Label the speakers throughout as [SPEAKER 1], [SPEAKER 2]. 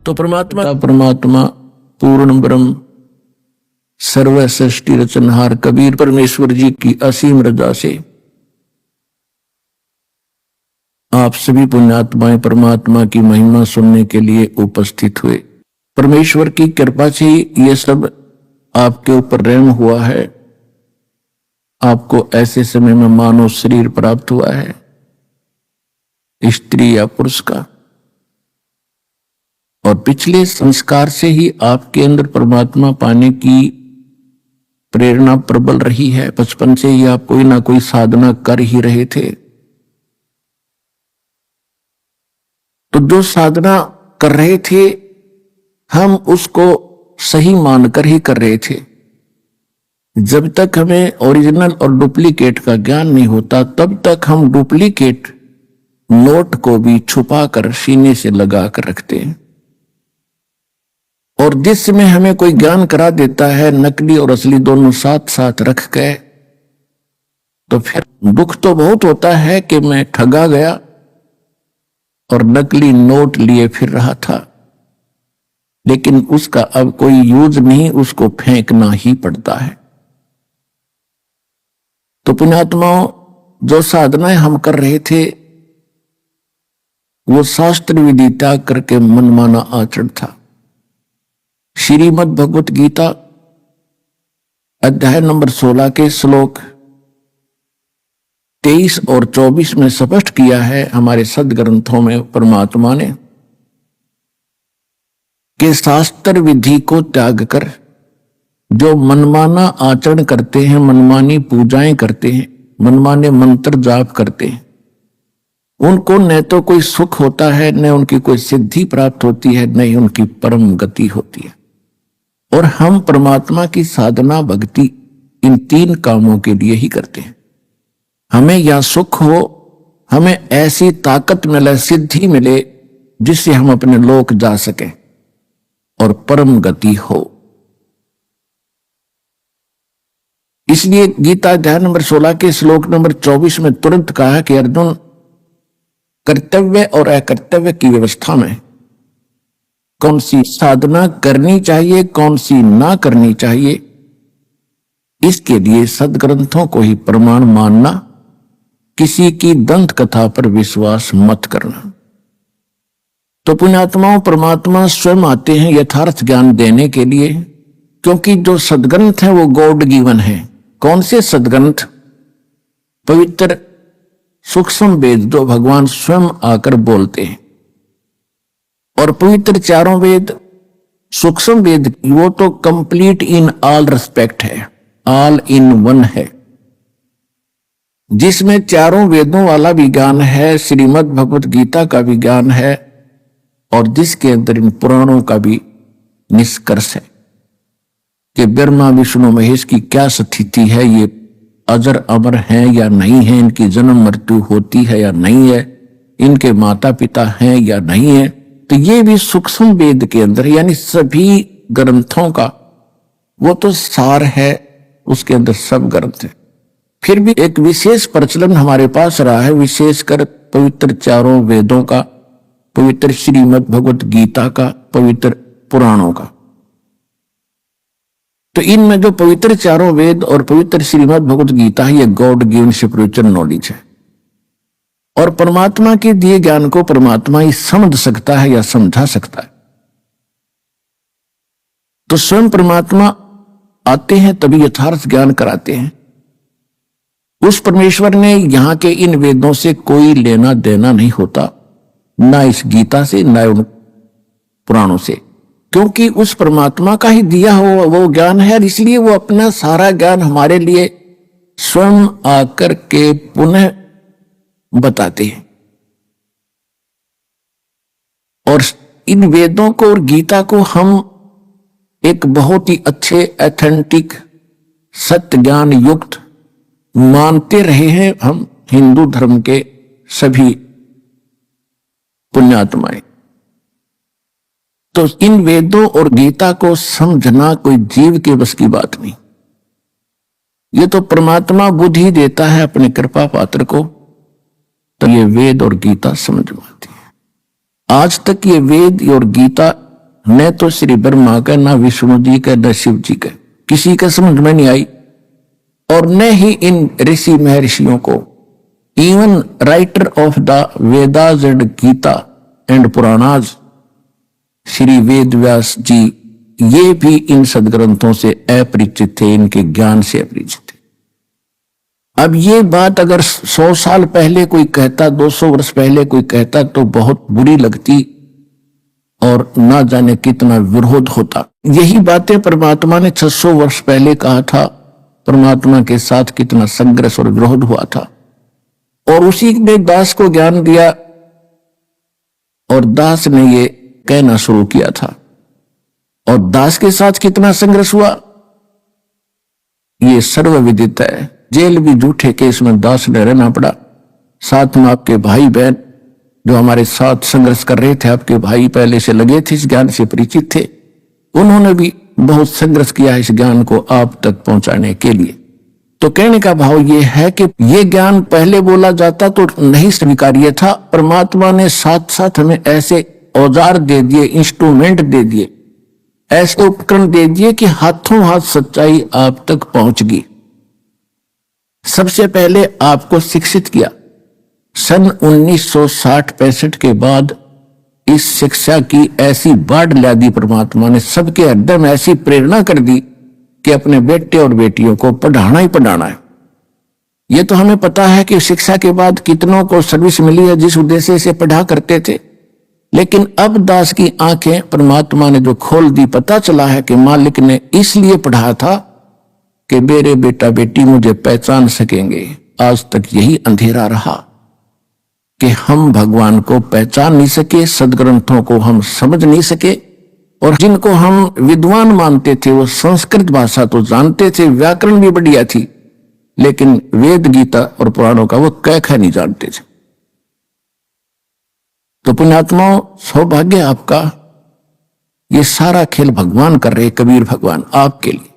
[SPEAKER 1] तो परमात्मा परमात्मा पूर्ण ब्रह्म सर्व सृष्टि रचनहार कबीर परमेश्वर जी की असीम रजा से आप सभी पुण्यात्माएं परमात्मा की महिमा सुनने के लिए उपस्थित हुए। परमेश्वर की कृपा से ये सब आपके ऊपर रहम हुआ है। आपको ऐसे समय में मानव शरीर प्राप्त हुआ है, स्त्री या पुरुष का, और पिछले संस्कार से ही आपके अंदर परमात्मा पाने की प्रेरणा प्रबल रही है। बचपन से ही आप कोई ना कोई साधना कर ही रहे थे। तो जो साधना कर रहे थे हम उसको सही मानकर ही कर रहे थे। जब तक हमें ओरिजिनल और डुप्लीकेट का ज्ञान नहीं होता तब तक हम डुप्लीकेट नोट को भी छुपा कर सीने से लगा कर रखते हैं। और जिस समय हमें कोई ज्ञान करा देता है नकली और असली दोनों साथ साथ रख के, तो फिर दुख तो बहुत होता है कि मैं ठगा गया और नकली नोट लिए फिर रहा था, लेकिन उसका अब कोई यूज नहीं, उसको फेंकना ही पड़ता है। तो पुण्यात्माओं, जो साधनाएं हम कर रहे थे वो शास्त्र विधि त्याग करके मनमाना आचरण था। श्रीमद् भगवत गीता अध्याय नंबर 16 के श्लोक 23 और 24 में स्पष्ट किया है हमारे सदग्रंथों में परमात्मा ने कि शास्त्र विधि को त्याग कर जो मनमाना आचरण करते हैं, मनमानी पूजाएं करते हैं, मनमाने मंत्र जाप करते हैं, उनको न तो कोई सुख होता है, न उनकी कोई सिद्धि प्राप्त होती है, न ही उनकी परम गति होती है। और हम परमात्मा की साधना भक्ति इन तीन कामों के लिए ही करते हैं। हमें या सुख हो, हमें ऐसी ताकत मिले, सिद्धि मिले जिससे हम अपने लोक जा सकें, और परम गति हो। इसलिए गीता अध्याय नंबर 16 के श्लोक नंबर 24 में तुरंत कहा कि अर्जुन, कर्तव्य और अकर्तव्य की व्यवस्था में कौन सी साधना करनी चाहिए, कौन सी ना करनी चाहिए, इसके लिए सदग्रंथों को ही प्रमाण मानना, किसी की दंत कथा पर विश्वास मत करना। तो पुण्यात्माओं, परमात्मा स्वयं आते हैं यथार्थ ज्ञान देने के लिए, क्योंकि जो सदग्रंथ है वो गॉड गिवन है। कौन से सदग्रंथ? पवित्र सूक्ष्म वेद जो भगवान स्वयं आकर बोलते हैं, और पवित्र चारों वेद, सूक्ष्म वेद वो तो कंप्लीट इन ऑल रिस्पेक्ट है, ऑल इन वन है, जिसमें चारों वेदों वाला भी ज्ञान है, श्रीमद् भगवत गीता का भी ज्ञान है, और जिसके अंदर इन पुराणों का भी निष्कर्ष है कि ब्रह्मा विष्णु महेश की क्या स्थिति है, ये अजर अमर हैं या नहीं है, इनकी जन्म मृत्यु होती है या नहीं है, इनके माता पिता हैं या नहीं है। तो ये भी सूक्ष्म वेद के अंदर, यानी सभी ग्रंथों का वो तो सार है, उसके अंदर सब ग्रंथ है। फिर भी एक विशेष प्रचलन हमारे पास रहा है, विशेषकर पवित्र चारों वेदों का, पवित्र श्रीमद् भगवत गीता का, पवित्र पुराणों का। तो इनमें जो पवित्र चारों वेद और पवित्र श्रीमद् भगवत गीता है, ये गॉड गिवन स्पिरिचुअल नॉलेज है, और परमात्मा के दिए ज्ञान को परमात्मा ही समझ सकता है या समझा सकता है। तो स्वयं परमात्मा आते हैं तभी यथार्थ ज्ञान कराते हैं। उस परमेश्वर ने यहां के इन वेदों से कोई लेना देना नहीं होता, ना इस गीता से, ना उन पुराणों से, क्योंकि उस परमात्मा का ही दिया हुआ वो ज्ञान है, और इसलिए वो अपना सारा ज्ञान हमारे लिए स्वयं आकर के पुनः बताते हैं। और इन वेदों को और गीता को हम एक बहुत ही अच्छे ऑथेंटिक सत्य ज्ञान युक्त मानते रहे हैं हम हिंदू धर्म के सभी पुण्यात्माएं। तो इन वेदों और गीता को समझना कोई जीव के बस की बात नहीं, ये तो परमात्मा बुद्धि देता है अपने कृपा पात्र को, तो ये वेद और गीता समझ में आती है। आज तक ये वेद और गीता न तो श्री ब्रह्मा का, न विष्णु जी का, न शिव जी का, किसी का समझ में नहीं आई। और न ही इन ऋषि महर्षियों को, even writer of the Vedas and Gita and Puranas Shri Ved Vyas ji, ये भी इन सदग्रंथों से अपरिचित थे, इनके ज्ञान से अपरिचित थे। अब ये बात अगर 100 साल पहले कोई कहता, 200 वर्ष पहले कोई कहता तो बहुत बुरी लगती और ना जाने कितना विरोध होता। यही बातें परमात्मा ने 600 वर्ष पहले कहा था। परमात्मा के साथ कितना संघर्ष और विरोध हुआ था, और उसी ने दास को ज्ञान दिया और दास ने ये कहना शुरू किया था। और दास के साथ कितना संघर्ष हुआ ये सर्वविदित है। जेल भी झूठे केस में दास ने रहना पड़ा। साथ में आपके भाई बहन जो हमारे साथ संघर्ष कर रहे थे, आपके भाई पहले से लगे थे, इस ज्ञान से परिचित थे, उन्होंने भी बहुत संघर्ष किया इस ज्ञान को आप तक पहुंचाने के लिए। तो कहने का भाव ये है कि ये ज्ञान पहले बोला जाता तो नहीं स्वीकार्य था। परमात्मा ने साथ साथ हमें ऐसे औजार दे दिए, इंस्ट्रूमेंट दे दिए, ऐसे उपकरण दे दिए कि हाथों हाथ सच्चाई आप तक पहुंच गई। सबसे पहले आपको शिक्षित किया। सन 1960-65 के बाद इस शिक्षा की ऐसी बाढ़ ला दी परमात्मा ने, सबके हृदय में ऐसी प्रेरणा कर दी कि अपने बेटे और बेटियों को पढ़ाना ही पढ़ाना है। ये तो हमें पता है कि शिक्षा के बाद कितनों को सर्विस मिली है जिस उद्देश्य से पढ़ा करते थे, लेकिन अब दास की आंखें परमात्मा ने जो खोल दी, पता चला है कि मालिक ने इसलिए पढ़ा था कि मेरे बेटा बेटी मुझे पहचान सकेंगे। आज तक यही अंधेरा रहा कि हम भगवान को पहचान नहीं सके, सदग्रंथों को हम समझ नहीं सके, और जिनको हम विद्वान मानते थे वो संस्कृत भाषा तो जानते थे, व्याकरण भी बढ़िया थी, लेकिन वेद गीता और पुराणों का वो कै नहीं जानते थे। तो पुण्यात्माओं, सौभाग्य आपका, ये सारा खेल भगवान कर रहे, कबीर भगवान आपके लिए।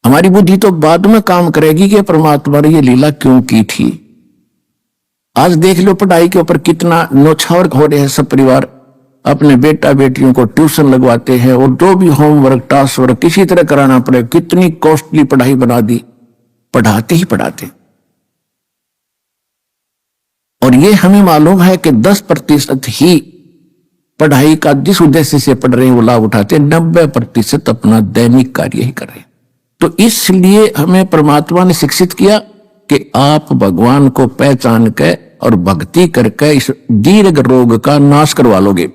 [SPEAKER 1] हमारी बुद्धि तो बाद में काम करेगी कि परमात्मा ने ये लीला क्यों की थी। आज देख लो पढ़ाई के ऊपर कितना नौछावर हो रहे हैं। सब परिवार अपने बेटा बेटियों को ट्यूशन लगवाते हैं, और जो भी होमवर्क टास्क वर्क किसी तरह कराना पड़े, कितनी कॉस्टली पढ़ाई बना दी, पढ़ाते ही पढ़ाते। और ये हमें मालूम है कि 10% ही पढ़ाई का जिस उद्देश्य से पढ़ रहे हैं वो लाभ उठाते, 90% अपना दैनिक कार्य ही कर रहे हैं। तो इसलिए हमें परमात्मा ने शिक्षित किया कि आप भगवान को पहचान के और भक्ति करके इस दीर्घ रोग का नाश करवा लोगे,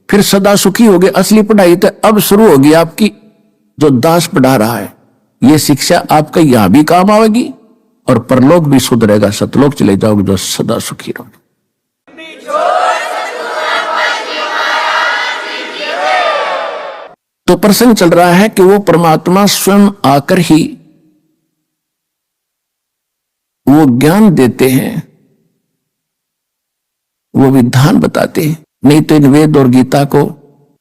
[SPEAKER 1] फिर सदा सुखी होगे। असली पढ़ाई तो अब शुरू होगी आपकी, जो दास पढ़ा रहा है। ये शिक्षा आपका यहां भी काम आएगी और परलोक भी सुधरेगा, सतलोक चले जाओगे जो सदा सुखी रहोगे। तो प्रसंग चल रहा है कि वो परमात्मा स्वयं आकर ही वो ज्ञान देते हैं, वो विधान बताते हैं। नहीं तो इन वेद और गीता को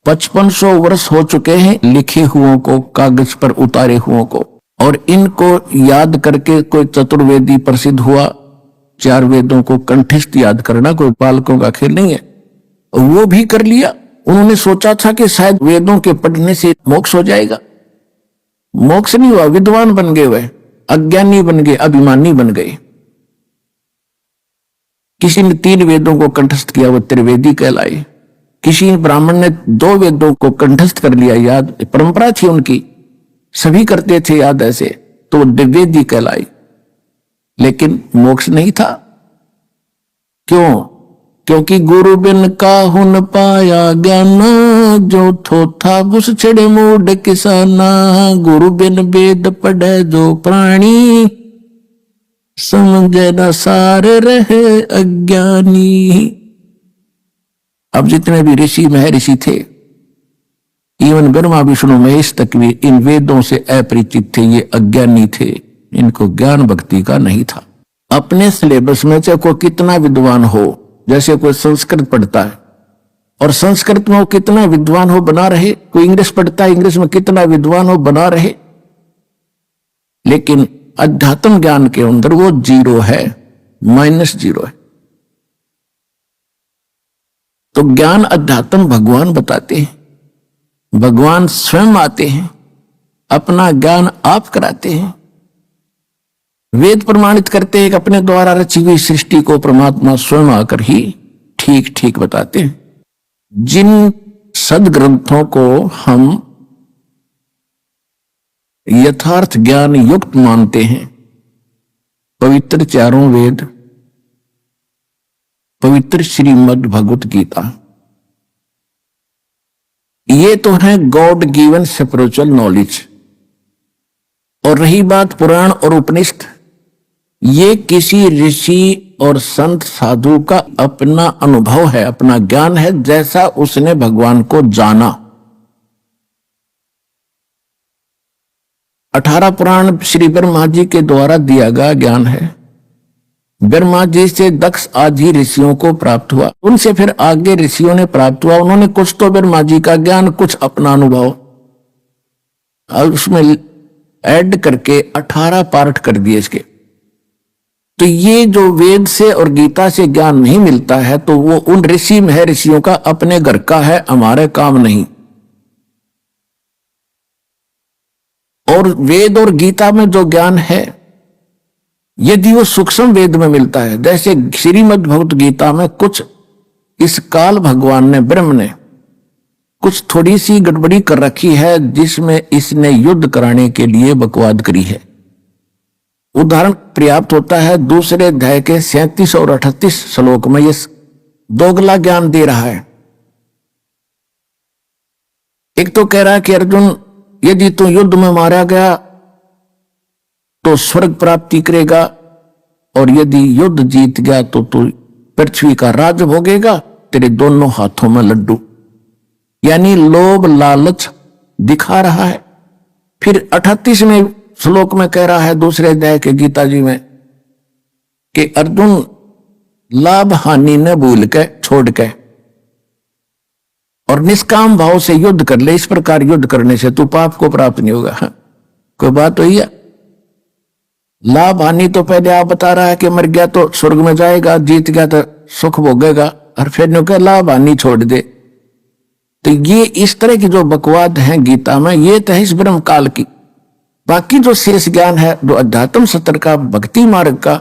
[SPEAKER 1] 5500 वर्ष हो चुके हैं लिखे हुओं को, कागज पर उतारे हुओं को, और इनको याद करके कोई चतुर्वेदी प्रसिद्ध हुआ। 4 वेदों को कंठस्थ याद करना कोई बालकों का खेल नहीं है, वो भी कर लिया। उन्होंने सोचा था कि शायद वेदों के पढ़ने से मोक्ष हो जाएगा, मोक्ष नहीं हुआ, विद्वान बन गए, वह अज्ञानी बन गए, अभिमानी बन गए। किसी ने 3 वेदों को कंठस्थ किया, वो त्रिवेदी कहलाए। किसी ब्राह्मण ने 2 वेदों को कंठस्थ कर लिया, याद परंपरा थी उनकी, सभी करते थे याद ऐसे, तो द्विवेदी कहलाए। लेकिन मोक्ष नहीं था। क्यों? क्योंकि गुरु बिन काहुन पाया ज्ञान, जो थोथा बुस छिड़े मूड किसाना। गुरु बिन वेद पढ़े जो प्राणी, समझे न सार रहे अज्ञानी। अब जितने भी ऋषि महर्षि थे, इवन ब्रह्मा विष्णु महेश तक भी इन वेदों से अपरिचित थे, ये अज्ञानी थे, इनको ज्ञान भक्ति का नहीं था। अपने सिलेबस में चाहे कोई कितना विद्वान हो, जैसे कोई संस्कृत पढ़ता है और संस्कृत में वो कितना विद्वान हो बना रहे, कोई इंग्लिश पढ़ता है, इंग्लिश में कितना विद्वान हो बना रहे, लेकिन अध्यात्म ज्ञान के अंदर वो 0 है, -0 है। तो ज्ञान अध्यात्म भगवान बताते हैं, भगवान स्वयं आते हैं, अपना ज्ञान आप कराते हैं। वेद प्रमाणित करते हैं कि अपने द्वारा रची हुई सृष्टि को परमात्मा स्वयं आकर ही ठीक ठीक बताते हैं। जिन सदग्रंथों को हम यथार्थ ज्ञान युक्त मानते हैं, पवित्र चारों वेद, पवित्र श्रीमद् भगवत गीता, ये तो है गॉड गिवन स्पिरिचुअल नॉलेज। और रही बात पुराण और उपनिषद, ये किसी ऋषि और संत साधु का अपना अनुभव है, अपना ज्ञान है, जैसा उसने भगवान को जाना। 18 पुराण श्री ब्रह्मा जी के द्वारा दिया गया ज्ञान है। ब्रह्मा जी से दक्ष आदि ऋषियों को प्राप्त हुआ, उनसे फिर आगे ऋषियों ने प्राप्त हुआ। उन्होंने कुछ तो ब्रह्मा जी का ज्ञान, कुछ अपना अनुभव, और उसमें ऐड करके 18 पार्ट कर दिए इसके। तो ये जो वेद से और गीता से ज्ञान नहीं मिलता है, तो वो उन ऋषि में है, ऋषियों का अपने घर का है, हमारे काम नहीं। और वेद और गीता में जो ज्ञान है, यदि वो सूक्ष्म वेद में मिलता है, जैसे श्रीमद् भगवत गीता में कुछ इस काल भगवान ने, ब्रह्म ने कुछ थोड़ी सी गड़बड़ी कर रखी है, जिसमें इसने युद्ध कराने के लिए बकवाद करी है। उदाहरण पर्याप्त होता है, दूसरे अध्याय के 37 और 38 श्लोक में ये दोगला ज्ञान दे रहा है। एक तो कह रहा है कि अर्जुन, यदि तू युद्ध में मारा गया तो स्वर्ग प्राप्ति करेगा, और यदि युद्ध जीत गया तो तू पृथ्वी का राज भोगेगा, तेरे दोनों हाथों में लड्डू। यानी लोभ लालच दिखा रहा है। फिर 38वें श्लोक में कह रहा है दूसरे अध्याय के गीता जी में कि अर्जुन, लाभ हानि न भूल के छोड़ के और निष्काम भाव से युद्ध कर ले। इस प्रकार युद्ध करने से तू पाप को प्राप्त नहीं होगा। कोई बात हुई है? लाभ हानि तो पहले आप बता रहा है कि मर गया तो स्वर्ग में जाएगा, जीत गया तो सुख भोगेगा, और फिर नो कह लाभ हानि छोड़ दे। तो ये इस तरह की जो बकवाद है गीता में, ये तो है इस ब्रह्म काल की। बाकी जो शेष ज्ञान है, जो अध्यात्म सत्र का, भक्ति मार्ग का,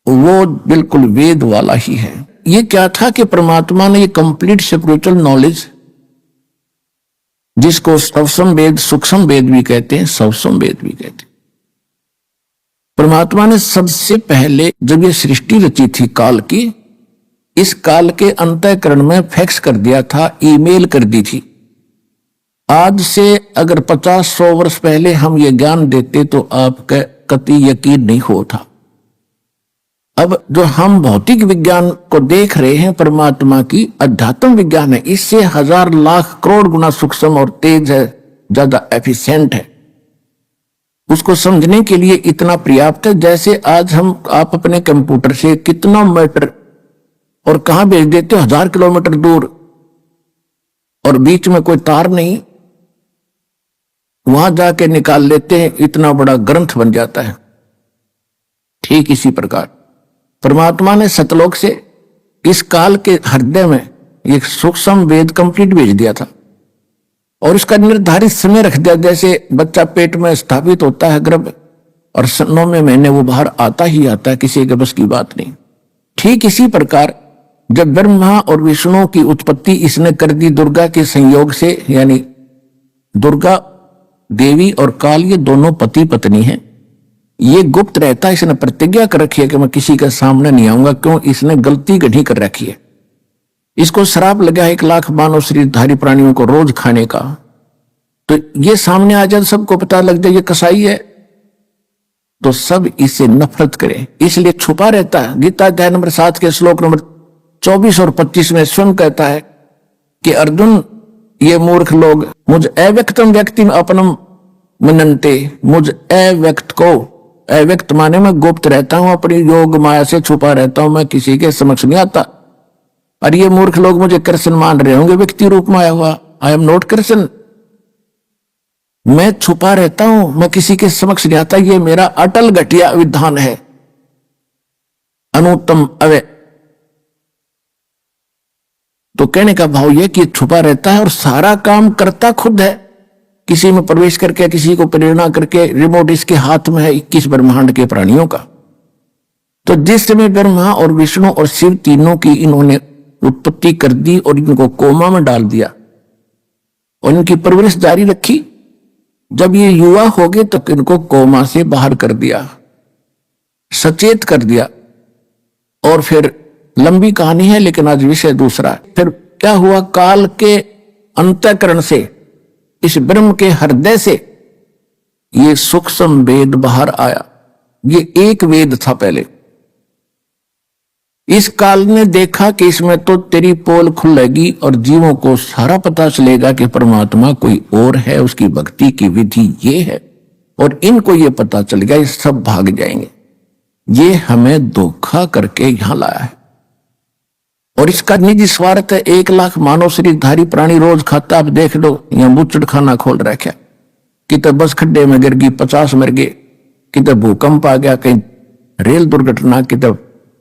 [SPEAKER 1] वो बिल्कुल वेद वाला ही है। ये क्या था कि परमात्मा ने ये कंप्लीट स्पिरिचुअल नॉलेज, जिसको सवसम वेद, सूक्ष्म वेद भी कहते हैं, सवसम वेद भी कहते हैं, परमात्मा ने सबसे पहले जब ये सृष्टि रची थी काल की, इस काल के अंतःकरण में फैक्स कर दिया था, ईमेल कर दी थी। आज से अगर 50-100 वर्ष पहले हम ये ज्ञान देते तो आपका कतई यकीन नहीं होता। अब जो हम भौतिक विज्ञान को देख रहे हैं, परमात्मा की अध्यात्म विज्ञान है, इससे 1000 लाख करोड़ गुना सूक्ष्म और तेज है, ज्यादा एफिशिएंट है। उसको समझने के लिए इतना पर्याप्त है। जैसे आज आप अपने कंप्यूटर से कितना मीटर और कहां भेज देते हो, 1000 किलोमीटर दूर, और बीच में कोई तार नहीं, वहां जाके निकाल लेते हैं, इतना बड़ा ग्रंथ बन जाता है। ठीक इसी प्रकार परमात्मा ने सतलोक से इस काल के हृदय में एक सूक्ष्म वेद कंप्लीट भेज दिया था, और उसका निर्धारित समय रख दिया। जैसे बच्चा पेट में स्थापित होता है गर्भ, और 9वें महीने वो बाहर आता ही आता है, किसी के बस की बात नहीं। ठीक इसी प्रकार जब ब्रह्मा और विष्णु की उत्पत्ति इसने कर दी दुर्गा के संयोग से, यानी दुर्गा देवी और काल ये दोनों पति पत्नी हैं। ये गुप्त रहता है, इसने प्रतिज्ञा कर रखी है कि मैं किसी के सामने नहीं आऊंगा। क्यों? इसने गलती गढ़ी कर रखी है। इसको श्राप लगा 1 लाख मानव शरीरधारी प्राणियों को रोज खाने का। तो ये सामने आ जाए, सबको पता लग जाए ये कसाई है, तो सब इससे नफरत करें, इसलिए छुपा रहता है। गीता अध्याय नंबर 7 के श्लोक नंबर 24 और 25 में स्वयं कहता है कि अर्जुन, ये मूर्ख लोग मुझ अव्यक्तम व्यक्ति में अपनम मननते, मुझ अव्यक्त को, अव्यक्त माने मैं गुप्त रहता हूं, अपनी योग माया से छुपा रहता हूं, मैं किसी के समक्ष नहीं आता। और ये मूर्ख लोग मुझे कृष्ण मान रहे होंगे व्यक्ति रूप में आया हुआ। आई एम नॉट कृष्ण, मैं छुपा रहता हूं, मैं किसी के समक्ष नहीं आता। ये मेरा अटल घटिया विधान है, अनुत्तम अव्यय। तो कहने का भाव यह कि छुपा रहता है और सारा काम करता खुद है, किसी में प्रवेश करके, किसी को प्रेरणा करके। रिमोट इसके हाथ में है 21 ब्रह्मांड के प्राणियों का। तो जिस समय ब्रह्मा और विष्णु और शिव तीनों की इन्होंने उत्पत्ति कर दी और इनको कोमा में डाल दिया और इनकी परवरिश जारी रखी, जब ये युवा हो गए तो इनको कोमा से बाहर कर दिया, सचेत कर दिया। और फिर लंबी कहानी है, लेकिन आज विषय दूसरा है। फिर क्या हुआ, काल के अंतःकरण से, इस ब्रह्म के हृदय से ये सूक्ष्म वेद बाहर आया। ये एक वेद था पहले। इस काल ने देखा कि इसमें तो तेरी पोल खुलेगी और जीवों को सारा पता चलेगा कि परमात्मा कोई और है, उसकी भक्ति की विधि ये है, और इनको ये पता चल गया, ये सब भाग जाएंगे। ये हमें धोखा करके यहां लाया है और इसका निजी स्वार्थ है। 1 लाख मानव शरीरधारी प्राणी रोज खाता, आप देख लो, यहां बुचड़ खाना खोल रखा, कितने बस खड्डे में गिर गई 50 मर गए, कितने भूकंप आ गया, कहीं रेल दुर्घटना, कितने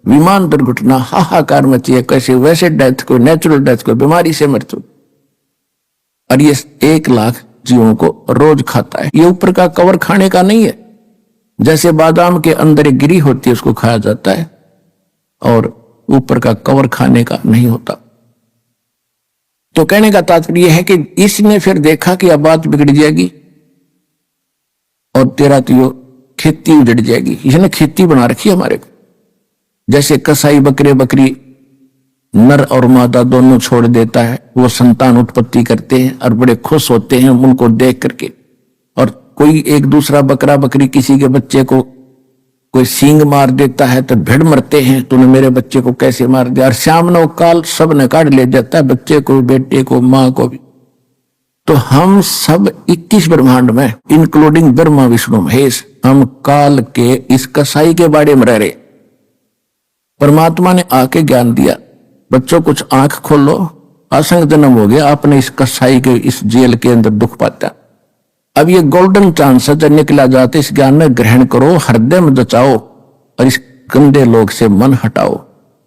[SPEAKER 1] विमान दुर्घटना, हाहाकार मची है। कैसे वैसे डेथ को, नेचुरल डेथ को, बीमारी से मृत्यु, और ये 1 लाख जीवों को रोज खाता है। ये ऊपर का कवर खाने का नहीं है, जैसे बादाम के अंदर एक गिरी होती है उसको खाया जाता है, और ऊपर का कवर खाने का नहीं होता। तो कहने का तात्पर्य यह है कि इसने फिर देखा कि अब बात बिगड़ जाएगी और तेरा तो खेती उजड़ जाएगी। इसने खेती बना रखी है हमारे को, जैसे कसाई बकरे बकरी नर और मादा दोनों छोड़ देता है, वो संतान उत्पत्ति करते हैं और बड़े खुश होते हैं उनको देख करके। और कोई एक दूसरा बकरा बकरी किसी के बच्चे को कोई सींग मार देता है तो भिड़ मरते हैं, तूने मेरे बच्चे को कैसे मार दिया, और श्याम नो काल सब ने काट ले जाता है, बच्चे को, बेटे को, मां को भी। तो हम सब 21 ब्रह्मांड में, इंक्लूडिंग ब्रह्मा विष्णु महेश, हम काल के इस कसाई के बाड़े में रह रहे। परमात्मा ने आके ज्ञान दिया, बच्चों कुछ आंख खोलो, असंग जन्म हो गया, आपने इस कसाई के इस जेल के अंदर दुख पाता। अब ये गोल्डन चांस है, जब निकला जाते इस ज्ञान में ग्रहण करो, हृदय में जचाओ और इस गंदे लोग से मन हटाओ,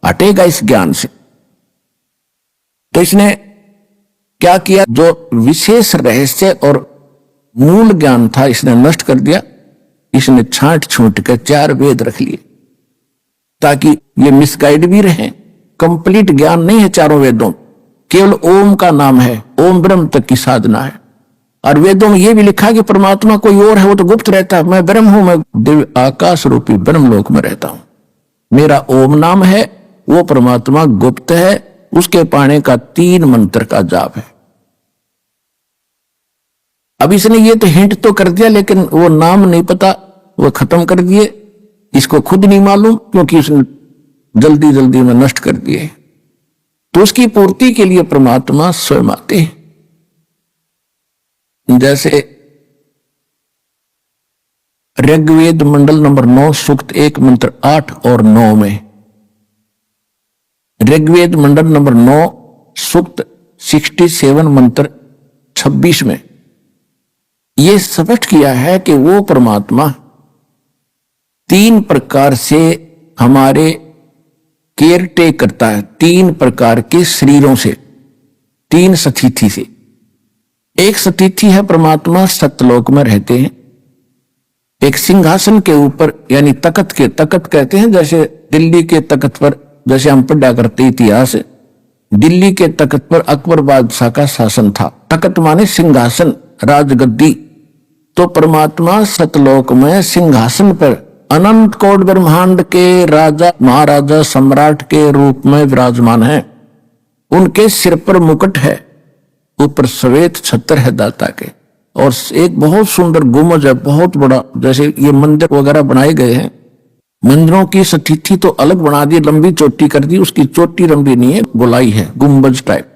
[SPEAKER 1] हटेगा इस ज्ञान से। तो इसने क्या किया, जो विशेष रहस्य और मूल ज्ञान था इसने नष्ट कर दिया। इसने छांट छूट कर 4 वेद रख लिए ताकि ये मिसगाइड भी रहे। कंप्लीट ज्ञान नहीं है चारों वेदों, केवल ओम का नाम है, ओम ब्रह्म तक की साधना है। और वेदों में यह भी लिखा कि परमात्मा कोई और है, वो तो गुप्त रहता है, मैं ब्रह्म हूं, मैं दिव्य आकाश रूपी ब्रह्मलोक में रहता हूं, मेरा ओम नाम है, वो परमात्मा गुप्त है, उसके पाने का 3 मंत्र का जाप है। अब इसने ये तो हिंट तो कर दिया, लेकिन वो नाम नहीं पता, वो खत्म कर दिए, इसको खुद नहीं मालूम क्योंकि उसने जल्दी जल्दी में नष्ट कर दिए। तो उसकी पूर्ति के लिए परमात्मा स्वयं आते हैं। जैसे ऋग्वेद मंडल नंबर 9 सूक्त 1 मंत्र 8 और 9 में, ऋग्वेद मंडल नंबर 9 सूक्त 67 मंत्र 26 में यह स्पष्ट किया है कि वो परमात्मा 3 प्रकार से हमारे केयर टेक करता है, 3 प्रकार के शरीरों से, 3 स्थिति से। एक स्थिति है परमात्मा सतलोक में रहते हैं, एक सिंहासन के ऊपर यानी तख्त के, तख्त कहते हैं जैसे दिल्ली के तख्त पर, जैसे हम पढ़ा करते इतिहास, दिल्ली के तख्त पर अकबर बादशाह का शासन था। तख्त माने सिंहासन, राजगद्दी। तो परमात्मा सतलोक में सिंहासन पर अनंत कोट ब्रह्मांड के राजा महाराजा सम्राट के रूप में विराजमान है। उनके सिर पर मुकुट है, ऊपर श्वेत छत्र है दाता के, और एक बहुत सुंदर गुम्बद है, बहुत बड़ा। जैसे ये मंदिर वगैरह बनाए गए हैं, मंदिरों की स्थिति तो अलग बना दी, लंबी चोटी कर दी, उसकी चोटी लंबी नहीं है, गोलाई है, गुम्बज टाइप।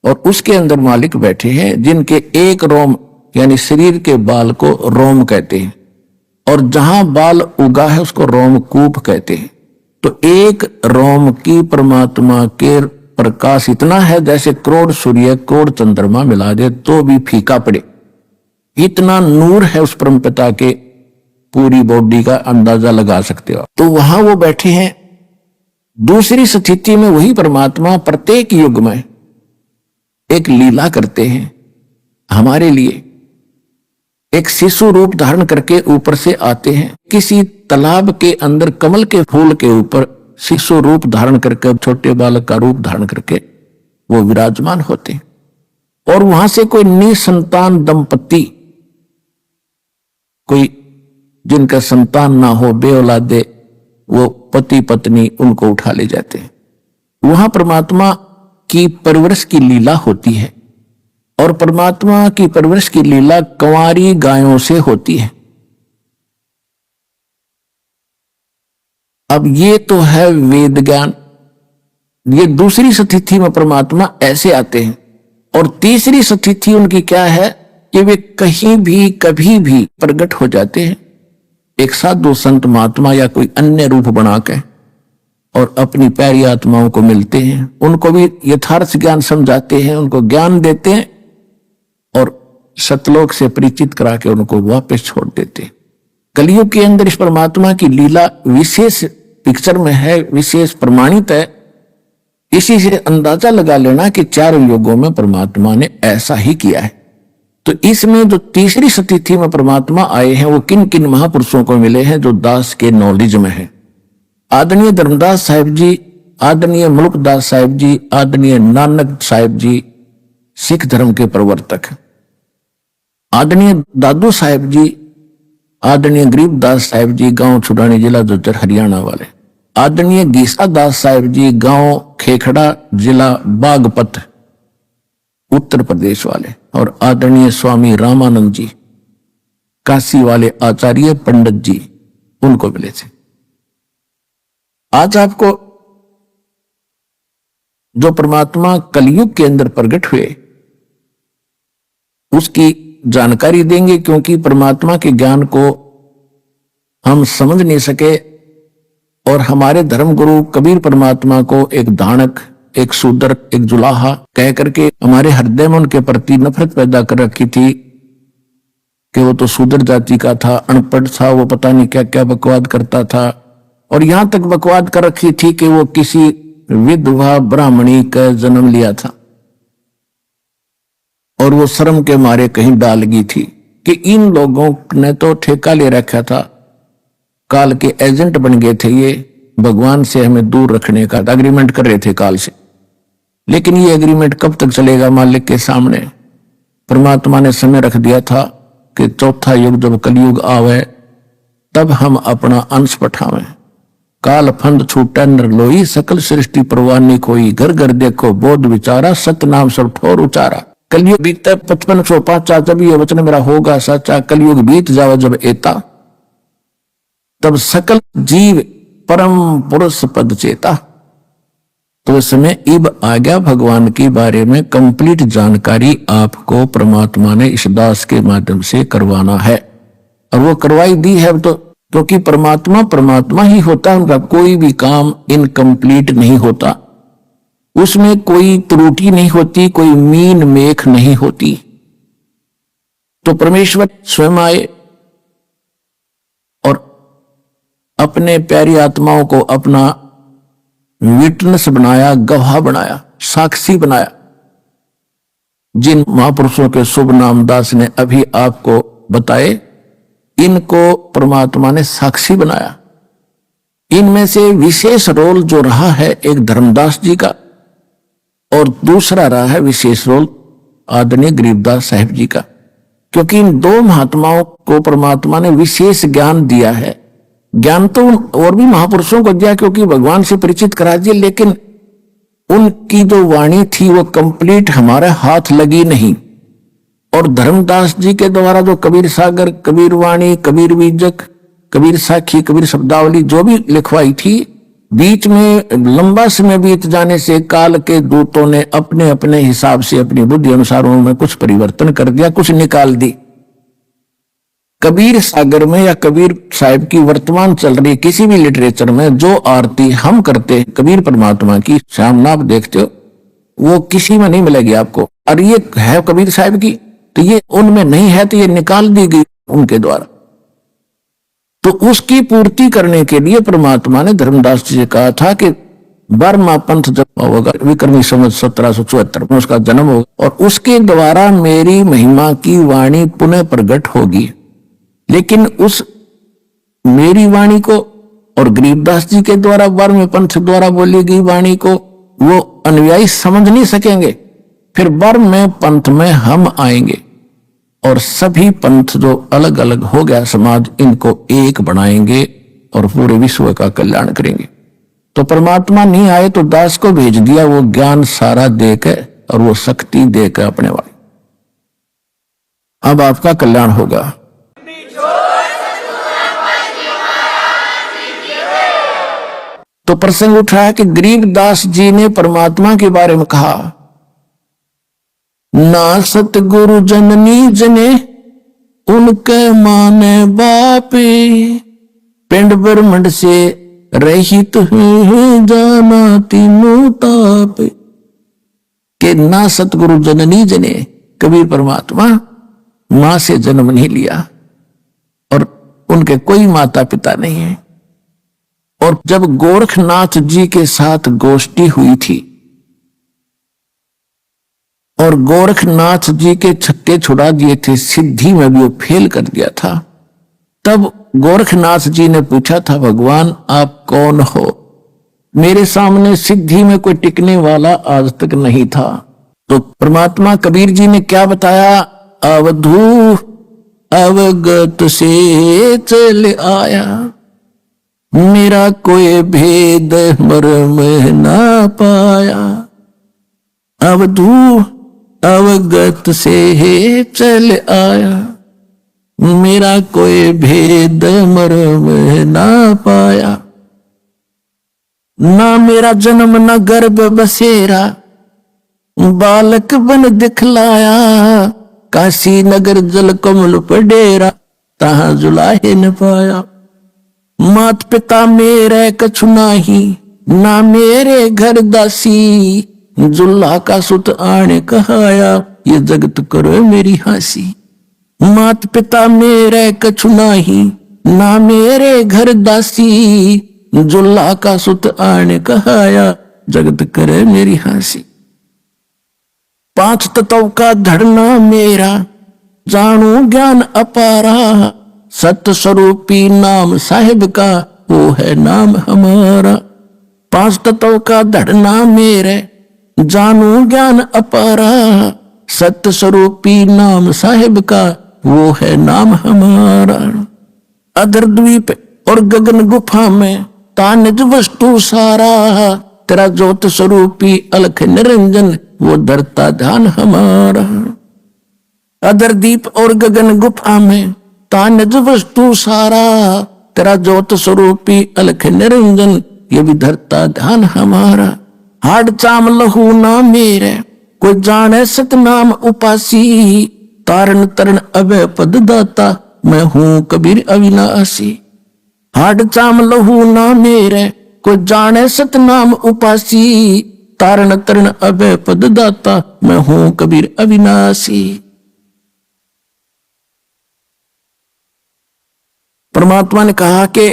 [SPEAKER 1] और उसके अंदर मालिक बैठे हैं जिनके एक रोम यानी शरीर के बाल को रोम कहते हैं, और जहां बाल उगा है उसको रोमकूप कहते हैं। तो एक रोम की परमात्मा के प्रकाश इतना है जैसे करोड़ सूर्य करोड़ चंद्रमा मिला दे तो भी फीका पड़े, इतना नूर है उस परम पिता के, पूरी बॉडी का अंदाजा लगा सकते हो। तो वहां वो बैठे हैं दूसरी स्थिति में वही परमात्मा प्रत्येक युग में एक लीला करते हैं हमारे लिए। एक शिशु रूप धारण करके ऊपर से आते हैं, किसी तालाब के अंदर कमल के फूल के ऊपर शिशु रूप धारण करके, छोटे बालक का रूप धारण करके वो विराजमान होते हैं। और वहां से कोई निसंतान दंपति, कोई जिनका संतान ना हो, बेऔलादे, वो पति पत्नी, उनको उठा ले जाते हैं। वहां परमात्मा की परवरिश की लीला होती है। और परमात्मा की परवरिश की लीला कंवारी गायों से होती है। अब ये तो है वेद ज्ञान। ये दूसरी स्थिति में परमात्मा ऐसे आते हैं। और तीसरी स्थिति उनकी क्या है कि वे कहीं भी कभी भी प्रकट हो जाते हैं, एक साधु संत महात्मा या कोई अन्य रूप बनाकर, और अपनी प्यारी आत्माओं को मिलते हैं, उनको भी यथार्थ ज्ञान समझाते हैं, उनको ज्ञान देते हैं और सतलोक से परिचित करा के उनको वापस छोड़ देते हैं। कलयुग के अंदर इस परमात्मा की लीला विशेष पिक्चर में है, विशेष प्रमाणित है। इसी से अंदाजा लगा लेना कि चारों युगों में परमात्मा ने ऐसा ही किया है। तो इसमें जो तीसरी स्थिति में परमात्मा आए हैं वो किन किन महापुरुषों को मिले हैं जो दास के नॉलेज में है। आदरणीय धर्मदास साहिब जी, आदरणीय मुल्कदास साहिब जी, आदरणीय नानक साहिब जी सिख धर्म के प्रवर्तक, आदरणीय दादू साहिब जी, आदरणीय गरीबदास साहिब जी गांव छुड़ानी जिला झज्जर हरियाणा वाले, आदरणीय गीसा दास साहिब जी गांव खेखड़ा जिला बागपत उत्तर प्रदेश वाले, और आदरणीय स्वामी रामानंद जी काशी वाले आचार्य पंडित जी, उनको मिले थे। आज आपको जो परमात्मा कलयुग के अंदर प्रकट हुए उसकी जानकारी देंगे, क्योंकि परमात्मा के ज्ञान को हम समझ नहीं सके। और हमारे धर्मगुरु कबीर परमात्मा को एक दानक, एक शूद्र, एक जुलाहा कह करके हमारे हृदय में उनके प्रति नफरत पैदा कर रखी थी कि वो तो शूद्र जाति का था, अनपढ़ था, वो पता नहीं क्या क्या बकवाद करता था। और यहां तक बकवाद कर रखी थी कि वो किसी विधवा ब्राह्मणी का जन्म लिया था और वो शर्म के मारे कहीं डाल गई थी कि इन लोगों ने तो ठेका ले रखा था, काल के एजेंट बन गए थे, ये भगवान से हमें दूर रखने का एग्रीमेंट कर रहे थे काल से। लेकिन ये एग्रीमेंट कब तक चलेगा मालिक के सामने? परमात्मा ने समय रख दिया था कि चौथा युग जब कलयुग आवे तब हम अपना अंश पठावें। काल फंद छूटा नरलोई, सकल सृष्टि परवानी कोई, घर घर देखो बोध विचारा, सत्य नाम सब ठोर उचारा। कलयुग बीतता 5505 जब ये वचन मेरा होगा सच्चा, कलयुग बीत जावे जब एता, तब सकल जीव परम पुरुष पद चेता। तो इसमें इब आ गया भगवान के बारे में कंप्लीट जानकारी आपको परमात्मा ने इस दास के माध्यम से करवाना है, और वो करवाई दी है। तो क्योंकि परमात्मा परमात्मा ही होता है, उनका कोई भी काम इनकम्प्लीट नहीं होता, उसमें कोई त्रुटि नहीं होती, कोई मीन मेख नहीं होती। तो परमेश्वर स्वयं आए और अपने प्यारी आत्माओं को अपना विटनेस बनाया, गवाह बनाया, साक्षी बनाया। जिन महापुरुषों के शुभ नाम दास ने अभी आपको बताए, इनको परमात्मा ने साक्षी बनाया। इनमें से विशेष रोल जो रहा है एक धर्मदास जी का, और दूसरा रहा है विशेष रोल आदरणीय गरीबदास साहिब जी का, क्योंकि इन दो महात्माओं को परमात्मा ने विशेष ज्ञान दिया है। ज्ञान तो और भी महापुरुषों को दिया क्योंकि भगवान से परिचित करा दिया, लेकिन उनकी जो वाणी थी वो कंप्लीट हमारे हाथ लगी नहीं। और धर्मदास जी के द्वारा जो कबीर सागर, कबीर वाणी, कबीर बीजक, कबीर साखी, कबीर शब्दावली जो भी लिखवाई थी, बीच में लंबा समय बीत जाने से काल के दूतों ने अपने अपने हिसाब से अपनी बुद्धि अनुसार उनमें कुछ परिवर्तन कर दिया, कुछ निकाल दी। कबीर सागर में या कबीर साहिब की वर्तमान चल रही किसी भी लिटरेचर में जो आरती हम करते हैं कबीर परमात्मा की, सामने आप देखते हो, वो किसी में नहीं मिलेगी आपको। और ये है कबीर साहिब की, तो ये उनमें नहीं है, तो ये निकाल दी गई उनके द्वारा। तो उसकी पूर्ति करने के लिए परमात्मा ने धर्मदास जी से कहा था कि 12वां पंथ जब होगा विक्रमी संवत 1774 में उसका जन्म होगा और उसके द्वारा मेरी महिमा की वाणी पुनः प्रकट होगी। लेकिन उस मेरी वाणी को और गरीबदास जी के द्वारा 12वें पंथ द्वारा बोली गई वाणी को वो अनुयायी समझ नहीं सकेंगे। फिर 12वें पंथ में हम आएंगे और सभी पंथ जो अलग अलग हो गया समाज, इनको एक बनाएंगे और पूरे विश्व का कल्याण करेंगे। तो परमात्मा नहीं आए तो दास को भेज दिया, वो ज्ञान सारा देकर और वो शक्ति देकर अपने वाले। अब आपका कल्याण होगा। तो प्रसंग उठा कि गरीबदास जी ने परमात्मा के बारे में कहा, ना सतगुरु जननी जने उनके माने बापे, पिंड ब्रह्मंड से रहित जाना तीनों ताप। के ना सतगुरु जननी जने, कबीर परमात्मा मां से जन्म नहीं लिया और उनके कोई माता पिता नहीं है। और जब गोरखनाथ जी के साथ गोष्ठी हुई थी और गोरखनाथ जी के छक्के छुड़ा दिए थे, सिद्धि में भी वो फेल कर दिया था, तब गोरखनाथ जी ने पूछा था, भगवान आप कौन हो? मेरे सामने सिद्धि में कोई टिकने वाला आज तक नहीं था। तो परमात्मा कबीर जी ने क्या बताया, अवधू अवगत से चल आया, मेरा कोई भेद मर्म ना पाया। अवधू अवगत से चल आया, मेरा कोई भेद मर्म ना पाया। ना मेरा जन्म न गर्भ बसेरा, बालक बन दिखलाया, काशी नगर जल कमल पर डेरा, तहां जुलाहे न पाया। मात पिता मेरे कछु नाही, ना मेरे घर दासी, जुल्ला का सुत आने कहाया, ये जगत करो मेरी हंसी। मात पिता मेरे कछु नाही, ना मेरे घर दासी, जुल्ला का सुत आने कहाया, जगत करे मेरी हंसी। 5 तत्व का धड़ना मेरा, जानू ज्ञान अपारा, सत्य स्वरूपी नाम साहिब का, वो है नाम हमारा। 5 तत्व का धड़ना मेरे, जानू ज्ञान अपारा, सत्य स्वरूपी नाम साहिब का, वो है नाम हमारा। अधर द्वीप और गगन गुफा में तानिज वस्तु सारा, तेरा ज्योत स्वरूपी अलख निरंजन, वो धरता ध्यान हमारा। अधर दीप और गगन गुफा में तानिज वस्तु सारा, तेरा ज्योत स्वरूपी अलख निरंजन, ये भी धरता ध्यान हमारा। हाड चाम लहू ना मेरे, कोई जाने सतनाम उपासी, तारण तरण अभय पद दाता, मैं हूं कबीर अविनाशी। हाड चाम लहू ना मेरे, कोई जाने सतनाम उपासी, तारण तरण अभय पद दाता, मैं हूं कबीर अविनाशी। परमात्मा ने कहा कि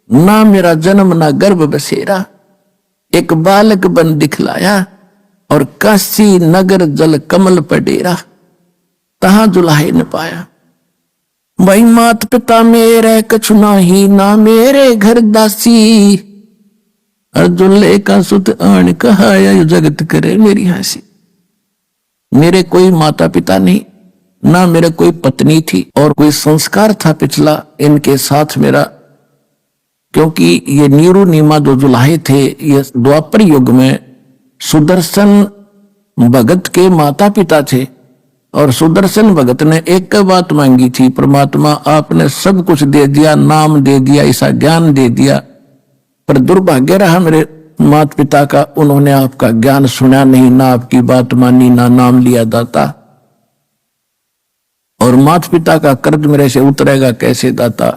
[SPEAKER 1] ना मेरा जन्म ना गर्भ बसेरा, एक बालक बन दिखलाया, और काशी नगर जल कमल पर डेरा, तहां जुलाहे न पाया। भाई मात पिता मेरे कछु नाही, ना मेरे घर दासी, अर्जुल्ले का सुत आन कहाया, यो जगत करे मेरी हंसी। मेरे कोई माता पिता नहीं, ना मेरे कोई पत्नी थी, और कोई संस्कार था पिछला इनके साथ मेरा, क्योंकि ये नीरू नीमा जो जुलाहे थे, ये द्वापर युग में सुदर्शन भगत के माता पिता थे। और सुदर्शन भगत ने एक बात मांगी थी, परमात्मा आपने सब कुछ दे दिया, नाम दे दिया, ऐसा ज्ञान दे दिया, पर दुर्भाग्य रहा मेरे माता पिता का, उन्होंने आपका ज्ञान सुना नहीं, ना आपकी बात मानी, ना नाम लिया दाता। और माता पिता का कर्ज मेरे से उतरेगा कैसे दाता।